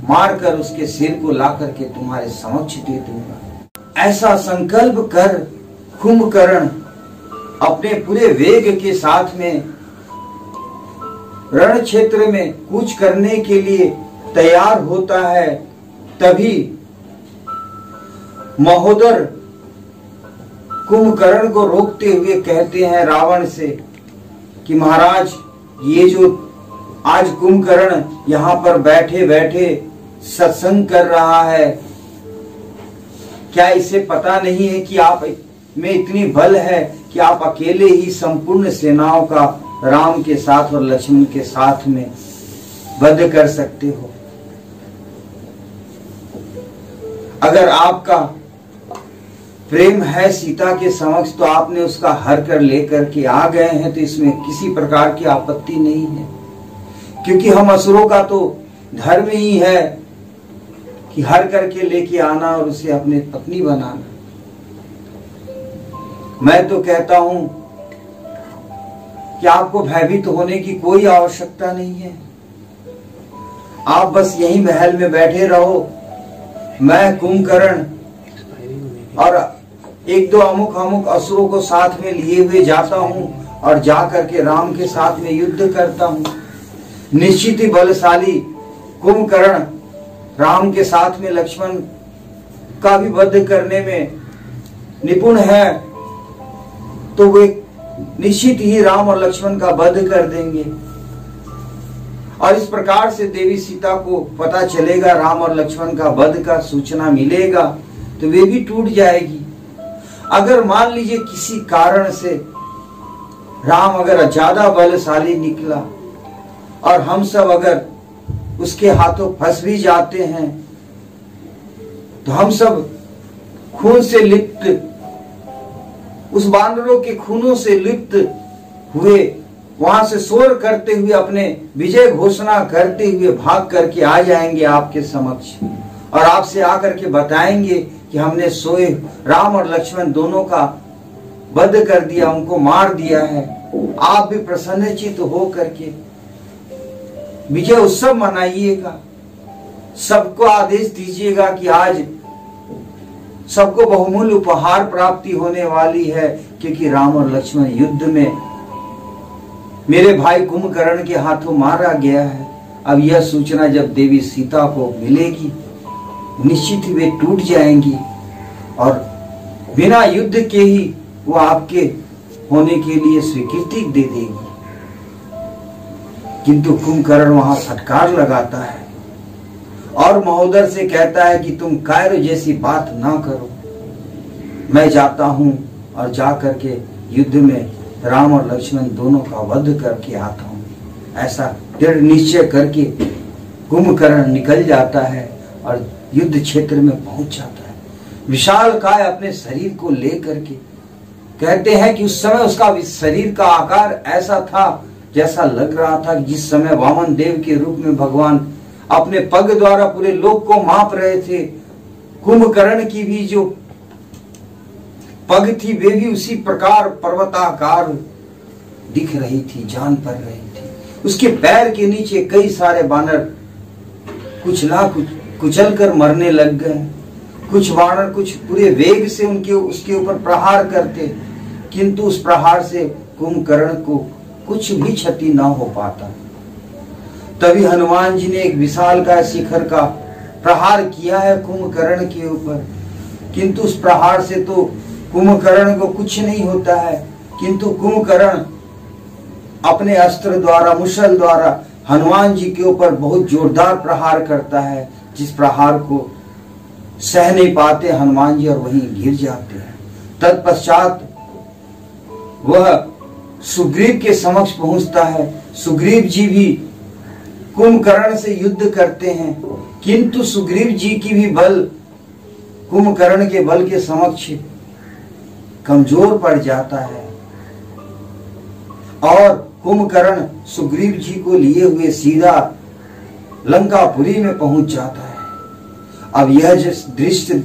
मारकर उसके सिर को ला करके तुम्हारे समक्ष दे दूंगा। ऐसा संकल्प कर कुंभकर्ण अपने पूरे वेग के साथ में रण क्षेत्र में कूच करने के लिए तैयार होता है। तभी महोदर कुंभकर्ण को रोकते हुए कहते हैं रावण से कि महाराज, ये जो आज कुंभकर्ण यहाँ पर बैठे बैठे सत्संग कर रहा है, क्या इसे पता नहीं है कि आप में इतनी बल है कि आप अकेले ही संपूर्ण सेनाओं का राम के साथ और लक्ष्मण के साथ में वध कर सकते हो? अगर आपका प्रेम है सीता के समक्ष तो आपने उसका हर कर लेकर के आ गए हैं, तो इसमें किसी प्रकार की आपत्ति नहीं है। क्योंकि हम असुरों का तो धर्म ही है कि हर करके लेके आना और उसे अपने पत्नी बनाना। मैं तो कहता हूं कि आपको भयभीत होने की कोई आवश्यकता नहीं है। आप बस यहीं महल में बैठे रहो। मैं कुंभकर्ण और 1-2 अमुक असुरों को साथ में लिए हुए जाता हूं और जाकर के राम के साथ में युद्ध करता हूं। निश्चित ही बलशाली कुंभकर्ण राम के साथ में लक्ष्मण का भी वध करने में निपुण है, तो वे निश्चित ही राम और लक्ष्मण का वध कर देंगे। और इस प्रकार से देवी सीता को पता चलेगा, राम और लक्ष्मण का वध का सूचना मिलेगा, तो वे भी टूट जाएगी। अगर मान लीजिए किसी कारण से राम अगर ज्यादा बलशाली निकला और हम सब अगर उसके हाथों फंस भी जाते हैं, तो हम सब खून से लिप्त, उस बानरों के खूनों से लिप्त हुए वहां से शोर करते हुए, अपने विजय घोषणा करते हुए भाग करके आ जाएंगे आपके समक्ष और आपसे आकर के बताएंगे कि हमने सोए राम और लक्ष्मण दोनों का वध कर दिया, उनको मार दिया है। आप भी प्रसन्नचित्त हो करके विजय उत्सव मनाइएगा। सबको आदेश दीजिएगा कि आज सबको बहुमूल्य उपहार प्राप्ति होने वाली है, क्योंकि राम और लक्ष्मण युद्ध में मेरे भाई कुंभकर्ण के हाथों मारा गया है। अब यह सूचना जब देवी सीता को मिलेगी, निश्चित ही वे टूट जाएंगी और बिना युद्ध के ही वो आपके होने के लिए स्वीकृति दे देगी। किंतु कुंभकर्ण वहां फटकार लगाता है और महोदर से कहता है कि तुम कायर जैसी बात ना करो, मैं जाता हूं और जा करके युद्ध में राम और लक्ष्मण दोनों का वध करके आता हूं। ऐसा दृढ़ निश्चय करके कुंभकर्ण निकल जाता है और युद्ध क्षेत्र में पहुंच जाता है। विशालकाय अपने शरीर को लेकर के, कहते हैं कि उस समय उसका शरीर का आकार ऐसा था जैसा लग रहा था कि जिस समय वामन देव के रूप में भगवान अपने पग द्वारा पूरे लोक को माप रहे थे, कुंभकर्ण की भी जो पग थी वे भी उसी प्रकार पर्वताकार दिख रही थी, जान पड़ रही थी। उसके पैर के नीचे कई सारे बानर कुचल कर मरने लग गए। कुछ बानर कुछ पूरे वेग से उसके ऊपर प्रहार करते, किंतु उस प्रहार से कुंभकर्ण को कुछ भी क्षति ना हो पाता। तभी हनुमान जी ने एक विशालकाय शिखर का प्रहार किया है कुंभकर्ण के ऊपर, किंतु उस प्रहार से तो कुंभकर्ण को कुछ नहीं होता है, किंतु कुंभकर्ण अपने अस्त्र द्वारा, मुशल द्वारा हनुमान जी के ऊपर बहुत जोरदार प्रहार करता है, जिस प्रहार को सह नहीं पाते हनुमान जी और वहीं गिर जाते हैं। तत्पश्चात वह सुग्रीव के समक्ष पहुंचता है। सुग्रीव जी भी कुंभकर्ण से युद्ध करते हैं, किंतु सुग्रीव जी की भी बल कुंभकर्ण के बल के समक्ष कमजोर पड़ जाता है और कुंभकर्ण सुग्रीव जी को लिए हुए सीधा लंकापुरी में पहुंच जाता है। अब यह दृश्य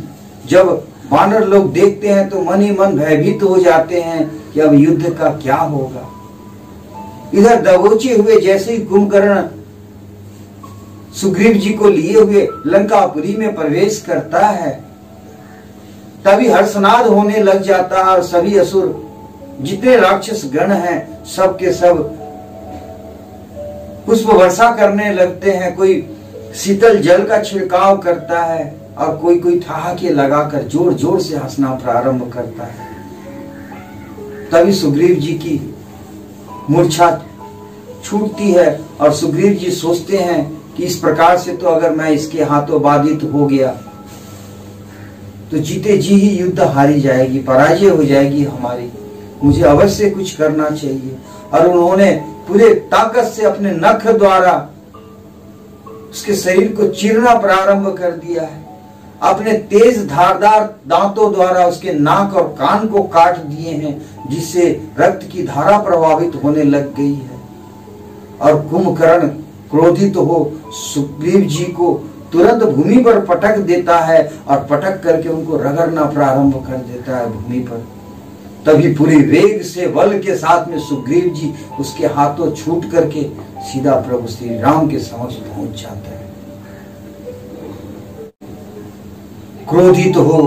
जब वानर लोग देखते हैं तो मन ही मन भयभीत हो जाते हैं कि अब युद्ध का क्या होगा। इधर दबोचे हुए जैसे ही कुंभकर्ण सुग्रीव जी को लिए हुए लंकापुरी में प्रवेश करता है, तभी हर्षनाद होने लग जाता है और सभी असुर जितने राक्षस गण हैं सब के सब पुष्प वर्षा करने लगते हैं। कोई शीतल जल का छिड़काव करता है और कोई ठहाके लगाकर जोर जोर से हंसना प्रारंभ करता है। तभी सुग्रीव जी की मूर्छा छूटती है और सुग्रीव जी सोचते हैं कि इस प्रकार से तो अगर मैं इसके हाथों बाधित हो गया तो जीते जी ही युद्ध हारी जाएगी, पराजय हो जाएगी हमारी, मुझे अवश्य कुछ करना चाहिए। और उन्होंने पूरे ताकत से अपने नख द्वारा उसके शरीर को चीरना प्रारंभ कर दिया है। अपने तेज धारदार दांतों द्वारा उसके नाक और कान को काट दिए हैं, जिससे रक्त की धारा प्रभावित होने लग गई है। और कुंभकर्ण क्रोधित हो सुग्रीव जी को तुरंत भूमि पर पटक देता है और पटक करके उनको रगड़ना प्रारंभ कर देता है भूमि पर। तभी पूरी वेग से बल के साथ में सुग्रीव जी उसके हाथों छूट करके सीधा प्रभु श्री राम के समक्ष पहुंच जाता है। क्रोधित हो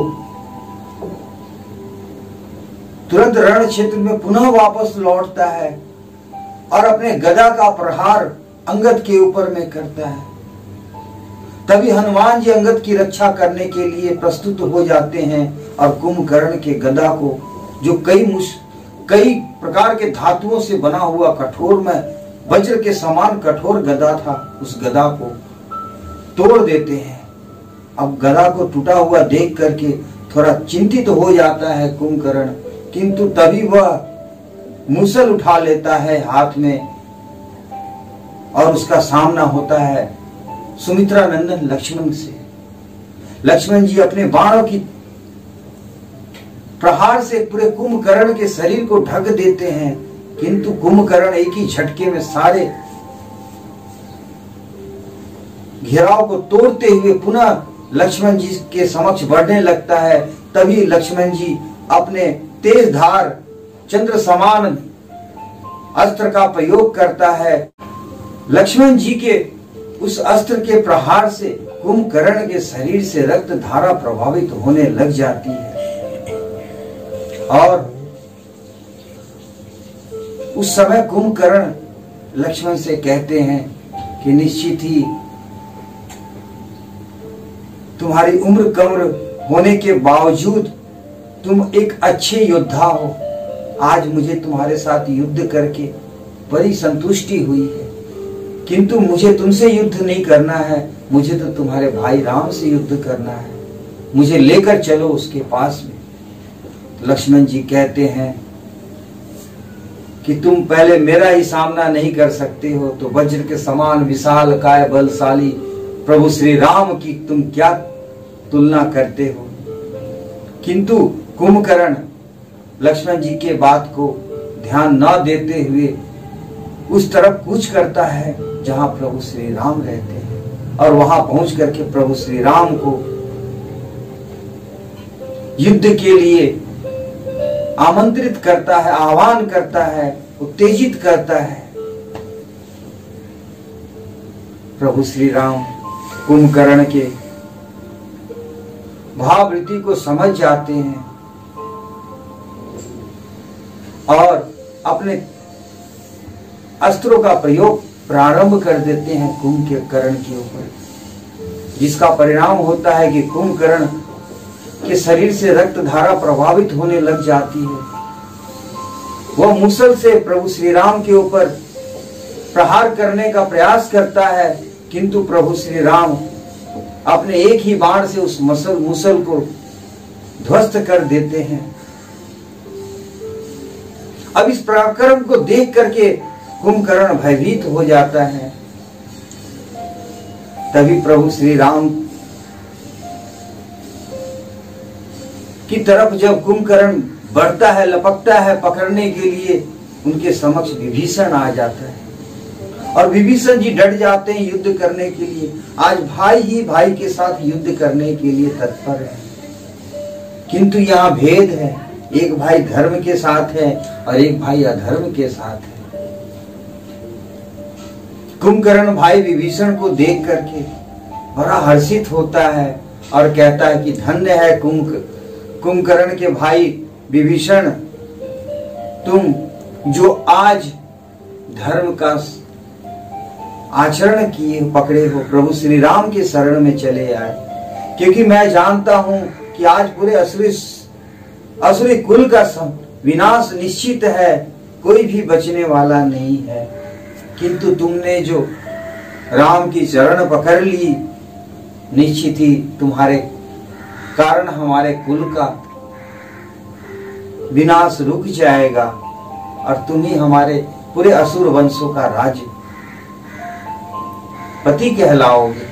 तुरंत रण क्षेत्र में पुनः वापस लौटता है और अपने गदा का प्रहार अंगद के ऊपर में करता है। तभी हनुमान जी अंगद की रक्षा करने के लिए प्रस्तुत हो जाते हैं और कुंभकर्ण के गदा को, जो कई प्रकार के धातुओं से बना हुआ कठोर में वज्र के समान कठोर गदा था, उस गदा को तोड़ देते हैं। अब गदा को टूटा हुआ देख करके थोड़ा चिंतित हो जाता है कुंभकर्ण, किंतु तभी वह मूसल उठा लेता है हाथ में और उसका सामना होता है सुमित्रा नंदन लक्ष्मण से। लक्ष्मण जी अपने बाणों की प्रहार से पूरे कुंभकर्ण के शरीर को ढक देते हैं, किंतु कुंभकर्ण एक ही झटके में सारे घेराव को तोड़ते हुए पुनः लक्ष्मण जी के समक्ष बढ़ने लगता है। तभी लक्ष्मण जी अपने तेज धार चंद्र समान अस्त्र का प्रयोग करता है। लक्ष्मण जी के उस अस्त्र के प्रहार से कुंभकर्ण के शरीर से रक्त धारा प्रभावित होने लग जाती है और उस समय कुंभकर्ण लक्ष्मण से कहते हैं कि निश्चित ही तुम्हारी उम्र कम्र होने के बावजूद तुम एक अच्छे योद्धा हो। आज मुझे तुम्हारे साथ युद्ध करके बड़ी संतुष्टि हुई है, किंतु मुझे तुमसे युद्ध नहीं करना है, मुझे तो तुम्हारे भाई राम से युद्ध करना है, मुझे लेकर चलो उसके पास में। लक्ष्मण जी कहते हैं कि तुम पहले मेरा ही सामना नहीं कर सकते हो तो वज्र के समान विशाल काय बलशाली प्रभु श्री राम की तुम क्या तुलना करते हो। किंतु कुंभकर्ण लक्ष्मण जी के बात को ध्यान न देते हुए उस तरफ कूच करता है जहां प्रभु श्री राम रहते हैं, और वहां पहुंच करके प्रभु श्री राम को युद्ध के लिए आमंत्रित करता है, आह्वान करता है, उत्तेजित करता है। प्रभु श्री राम कुंभकर्ण के भाववृत्ति को समझ जाते हैं और अपने अस्त्रों का प्रयोग प्रारंभ कर देते हैं कुंभकर्ण के ऊपर, जिसका परिणाम होता है कि कुंभकर्ण के शरीर से रक्त धारा प्रभावित होने लग जाती है। वह मुसल से प्रभु श्री राम के ऊपर प्रहार करने का प्रयास करता है, किंतु प्रभु श्री राम अपने एक ही बाण से उस मुसल को ध्वस्त कर देते हैं। अब इस पराक्रम को देख करके कुंभकर्ण भयभीत हो जाता है। तभी प्रभु श्री राम की तरफ जब कुंभकर्ण बढ़ता है, लपकता है पकड़ने के लिए, उनके समक्ष विभीषण आ जाता है और विभीषण जी डट जाते हैं युद्ध करने के लिए। आज भाई ही भाई के साथ युद्ध करने के लिए तत्पर है, किंतु यहाँ भेद है, एक भाई धर्म के साथ है और एक भाई अधर्म के साथ है। कुंभकर्ण भाई विभीषण को देख करके बड़ा हर्षित होता है और कहता है कि धन्य है कुंभकर्ण के भाई विभीषण, तुम जो आज धर्म का आचरण किए पकड़े हो, प्रभु श्री राम के शरण में चले आए, क्योंकि मैं जानता हूं कि आज पूरे असुरी कुल का विनाश निश्चित है, कोई भी बचने वाला नहीं है। किंतु तुमने जो राम की चरण पकड़ ली, निश्चित ही तुम्हारे कारण हमारे कुल का विनाश रुक जाएगा और तुम ही हमारे पूरे असुर वंशों का राज्य पति कहलाओगे।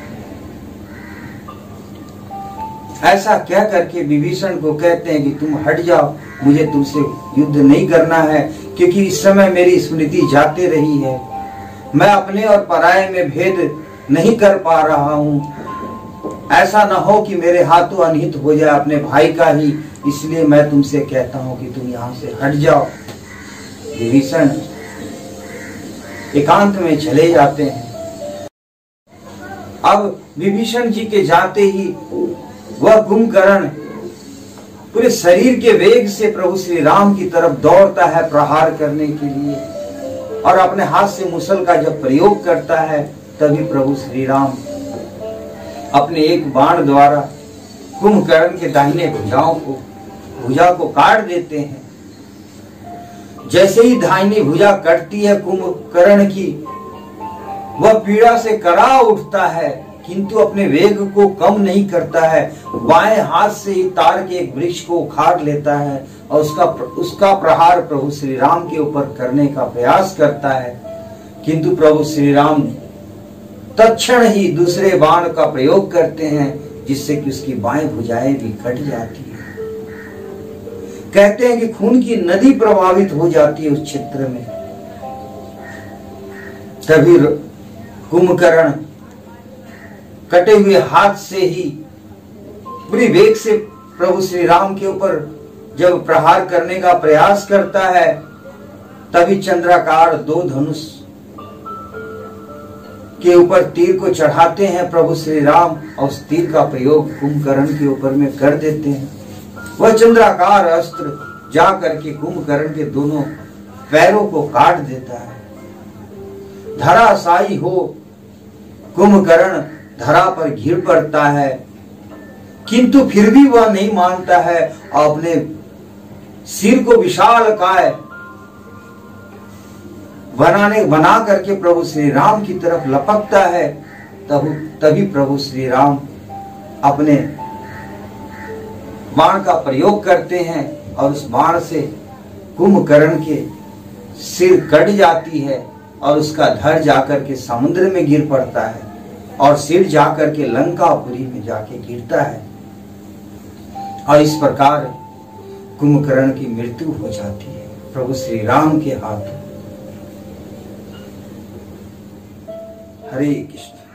ऐसा कह करके विभीषण को कहते हैं कि तुम हट जाओ, मुझे तुमसे युद्ध नहीं करना है, क्योंकि इस समय मेरी स्मृति जाते रही है, मैं अपने और पराये में भेद नहीं कर पा रहा हूं। ऐसा न हो कि मेरे हाथों अनहित हो जाए अपने भाई का ही, इसलिए मैं तुमसे कहता हूं कि तुम यहां से हट जाओ। विभीषण एकांत में चले जाते हैं। अब विभीषण जी के जाते ही वह कुंभकर्ण पूरे शरीर के वेग से प्रभु श्री राम की तरफ दौड़ता है प्रहार करने के लिए, और अपने हाथ से मुसल का जब प्रयोग करता है, तभी प्रभु श्री राम अपने एक बाण द्वारा कुंभकर्ण के दाहिने भुजा को काट देते हैं। जैसे ही दाहिनी भुजा कटती है कुंभकर्ण की, वह पीड़ा से करा उठता है, किंतु अपने वेग को कम नहीं करता है, बाएं हाथ से ही तार के एक वृक्ष को उखाड़ लेता है और उसका प्रहार प्रभु श्री राम के ऊपर करने का प्रयास करता है। किंतु प्रभु श्री राम तत्क्षण ही दूसरे बाण का प्रयोग करते हैं, जिससे कि उसकी बाएं भुजाएं भी कट जाती है। कहते हैं कि खून की नदी प्रभावित हो जाती है उस क्षेत्र में। तभी कुंभकर्ण कटे हुए हाथ से ही पूरी वेग से प्रभु श्री राम के ऊपर जब प्रहार करने का प्रयास करता है, तभी चंद्राकार दो धनुष के ऊपर तीर को चढ़ाते हैं प्रभु श्री राम, और उस तीर का प्रयोग कुंभकर्ण के ऊपर में कर देते हैं। वह चंद्राकार अस्त्र जा करके कुंभकर्ण के दोनों पैरों को काट देता है। धराशायी हो कुंभकर्ण धरा पर गिर पड़ता है, किंतु फिर भी वह नहीं मानता है और अपने सिर को विशालकाय बना करके प्रभु श्री राम की तरफ लपकता है। तभी प्रभु श्री राम अपने बाण का प्रयोग करते हैं और उस बाण से कुंभकर्ण के सिर कट जाती है और उसका धड़ जाकर के समुद्र में गिर पड़ता है। और सिर जाकर के लंकापुरी में जाके गिरता है और इस प्रकार कुंभकर्ण की मृत्यु हो जाती है प्रभु श्री राम के हाथों। हरे कृष्ण।